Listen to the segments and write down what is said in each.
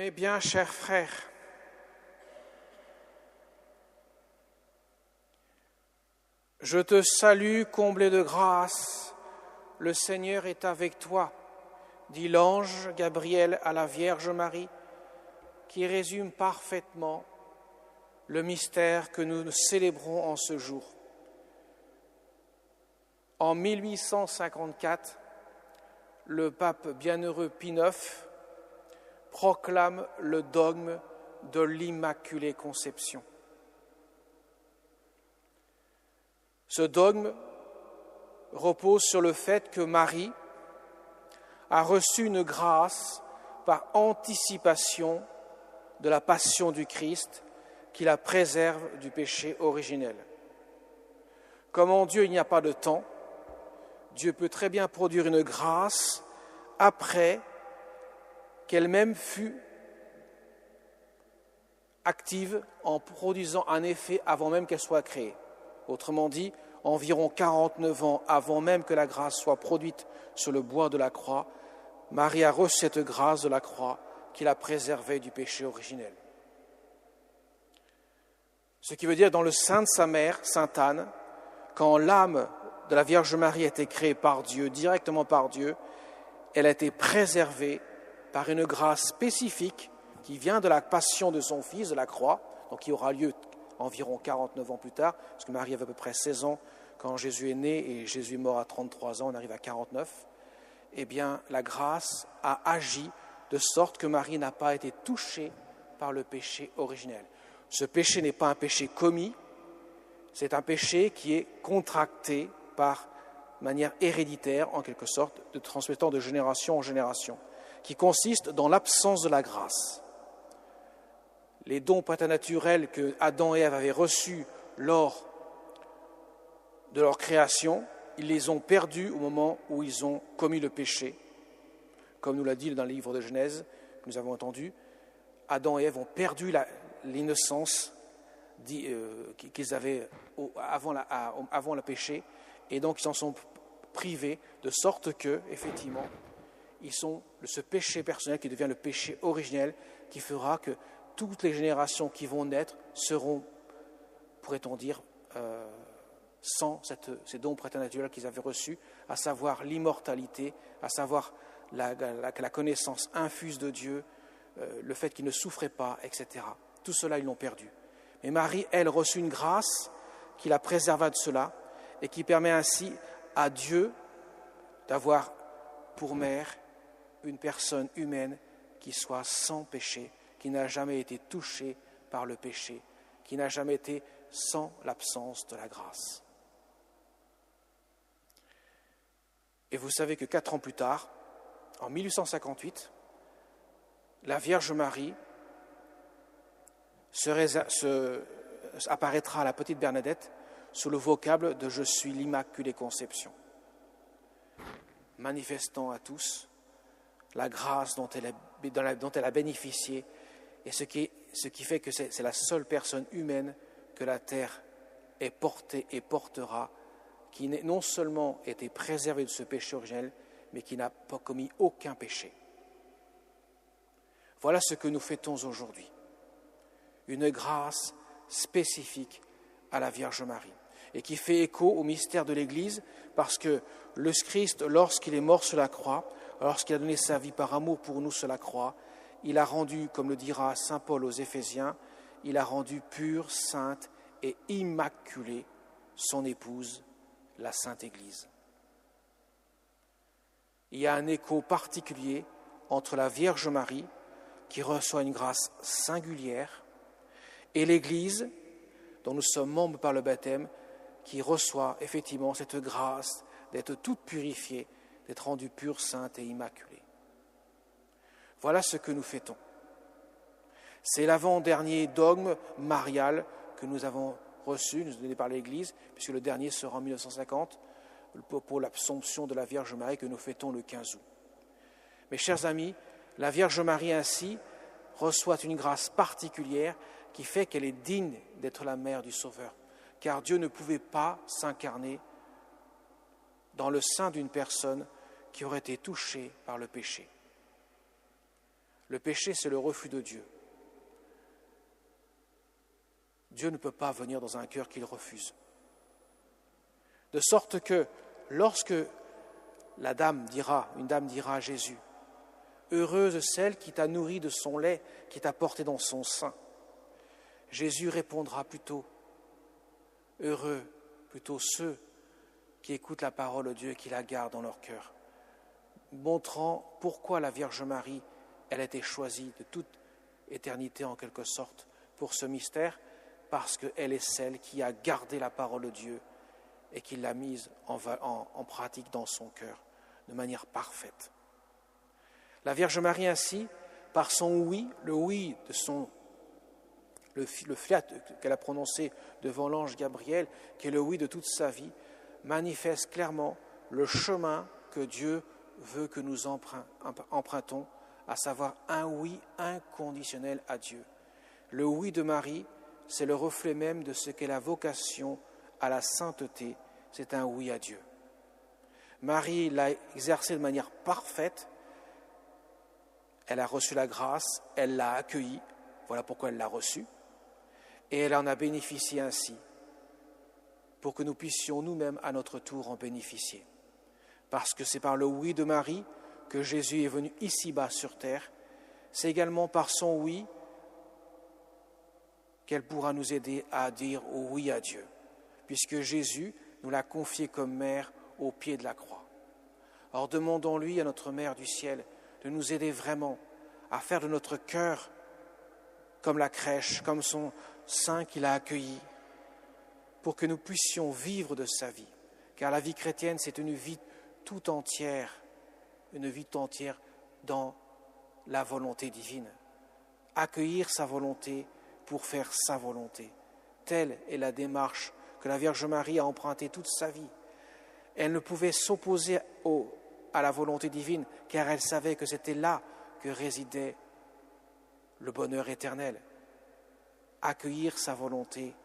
Mes bien chers frères, je te salue, comblé de grâce, le Seigneur est avec toi, dit l'ange Gabriel à la Vierge Marie, qui résume parfaitement le mystère que nous célébrons en ce jour. En 1854, le pape bienheureux Pie IX proclame le dogme de l'Immaculée Conception. Ce dogme repose sur le fait que Marie a reçu une grâce par anticipation de la passion du Christ qui la préserve du péché originel. Comme en Dieu il n'y a pas de temps, Dieu peut très bien produire une grâce après qu'elle-même fut active en produisant un effet avant même qu'elle soit créée. Autrement dit, environ 49 ans avant même que la grâce soit produite sur le bois de la croix, Marie a reçu cette grâce de la croix qui la préservait du péché originel. Ce qui veut dire dans le sein de sa mère, Sainte Anne, quand l'âme de la Vierge Marie a été créée par Dieu, directement par Dieu, elle a été préservée par une grâce spécifique qui vient de la passion de son Fils, de la croix, donc qui aura lieu environ 49 ans plus tard, parce que Marie avait à peu près 16 ans quand Jésus est né et Jésus est mort à 33 ans, on arrive à 49. Eh bien, la grâce a agi de sorte que Marie n'a pas été touchée par le péché originel. Ce péché n'est pas un péché commis, c'est un péché qui est contracté par manière héréditaire, en quelque sorte, de transmettant de génération en génération, qui consiste dans l'absence de la grâce. Les dons préternaturels que Adam et Ève avaient reçus lors de leur création, ils les ont perdus au moment où ils ont commis le péché. Comme nous l'a dit dans le livre de Genèse, que nous avons entendu, Adam et Ève ont perdu l'innocence qu'ils avaient avant le péché, et donc ils s'en sont privés, de sorte que, effectivement, ils sont ce péché personnel qui devient le péché originel, qui fera que toutes les générations qui vont naître seront, pourrait-on dire, sans ces dons préternaturels qu'ils avaient reçus, à savoir l'immortalité, à savoir la connaissance infuse de Dieu, le fait qu'ils ne souffraient pas, etc. Tout cela, ils l'ont perdu. Mais Marie, elle, reçut une grâce qui la préserva de cela et qui permet ainsi à Dieu d'avoir pour mère une personne humaine qui soit sans péché, qui n'a jamais été touchée par le péché, qui n'a jamais été sans l'absence de la grâce. Et vous savez que 4 ans plus tard, en 1858, la Vierge Marie apparaîtra à la petite Bernadette sous le vocable de « Je suis l'Immaculée Conception », manifestant à tous la grâce dont elle a bénéficié et ce qui fait que c'est la seule personne humaine que la terre ait portée et portera, qui non seulement été préservée de ce péché originel, mais qui n'a pas commis aucun péché. Voilà ce que nous fêtons aujourd'hui. Une grâce spécifique à la Vierge Marie et qui fait écho au mystère de l'Église, parce que le Christ, lorsqu'il est mort sur la croix, lorsqu'il a donné sa vie par amour pour nous sur la croix, il a rendu, comme le dira saint Paul aux Éphésiens, il a rendu pure, sainte et immaculée son épouse, la Sainte Église. Il y a un écho particulier entre la Vierge Marie, qui reçoit une grâce singulière, et l'Église, dont nous sommes membres par le baptême, qui reçoit effectivement cette grâce d'être toute purifiée, d'être rendue pure, sainte et immaculée. Voilà ce que nous fêtons. C'est l'avant-dernier dogme marial que nous avons reçu, nous donné par l'Église, puisque le dernier sera en 1950, pour l'Assomption de la Vierge Marie que nous fêtons le 15 août. Mes chers amis, la Vierge Marie ainsi reçoit une grâce particulière qui fait qu'elle est digne d'être la mère du Sauveur, car Dieu ne pouvait pas s'incarner dans le sein d'une personne qui aurait été touchée par le péché. Le péché, c'est le refus de Dieu. Dieu ne peut pas venir dans un cœur qu'il refuse. De sorte que lorsque une dame dira à Jésus, « Heureuse celle qui t'a nourri de son lait, qui t'a porté dans son sein », Jésus répondra plutôt, « Heureux plutôt ceux qui écoutent la parole de Dieu et qui la gardent dans leur cœur », montrant pourquoi la Vierge Marie, elle a été choisie de toute éternité en quelque sorte pour ce mystère, parce qu'elle est celle qui a gardé la parole de Dieu et qui l'a mise en pratique dans son cœur de manière parfaite. La Vierge Marie ainsi, par son oui, le oui de le fiat qu'elle a prononcé devant l'ange Gabriel, qui est le oui de toute sa vie, manifeste clairement le chemin que Dieu veut que nous empruntons, à savoir un oui inconditionnel à Dieu. Le oui de Marie, c'est le reflet même de ce qu'est la vocation à la sainteté, c'est un oui à Dieu. Marie l'a exercé de manière parfaite, elle a reçu la grâce, elle l'a accueillie, voilà pourquoi elle l'a reçue, et elle en a bénéficié ainsi, pour que nous puissions nous-mêmes à notre tour en bénéficier. Parce que c'est par le oui de Marie que Jésus est venu ici-bas sur terre, c'est également par son oui qu'elle pourra nous aider à dire oui à Dieu, puisque Jésus nous l'a confié comme mère au pied de la croix. Or, demandons-lui à notre Mère du ciel de nous aider vraiment à faire de notre cœur comme la crèche, comme son sein qu'il a accueilli, pour que nous puissions vivre de sa vie. Car la vie chrétienne, c'est une vie tout entière dans la volonté divine. Accueillir sa volonté pour faire sa volonté. Telle est la démarche que la Vierge Marie a empruntée toute sa vie. Elle ne pouvait s'opposer à la volonté divine, car elle savait que c'était là que résidait le bonheur éternel. Accueillir sa volonté,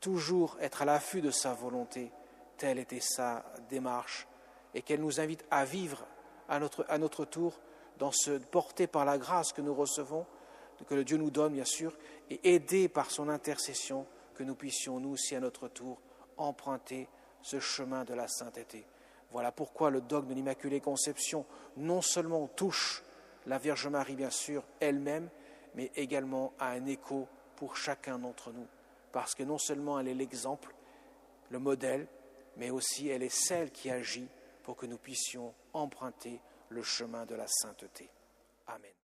toujours être à l'affût de sa volonté, telle était sa démarche, et qu'elle nous invite à vivre à notre tour, porté par la grâce que nous recevons, que le Dieu nous donne bien sûr, et aidé par son intercession, que nous puissions nous aussi à notre tour emprunter ce chemin de la sainteté. Voilà pourquoi le dogme de l'Immaculée Conception non seulement touche la Vierge Marie bien sûr elle-même, mais également a un écho pour chacun d'entre nous, parce que non seulement elle est l'exemple, le modèle, mais aussi elle est celle qui agit pour que nous puissions emprunter le chemin de la sainteté. Amen.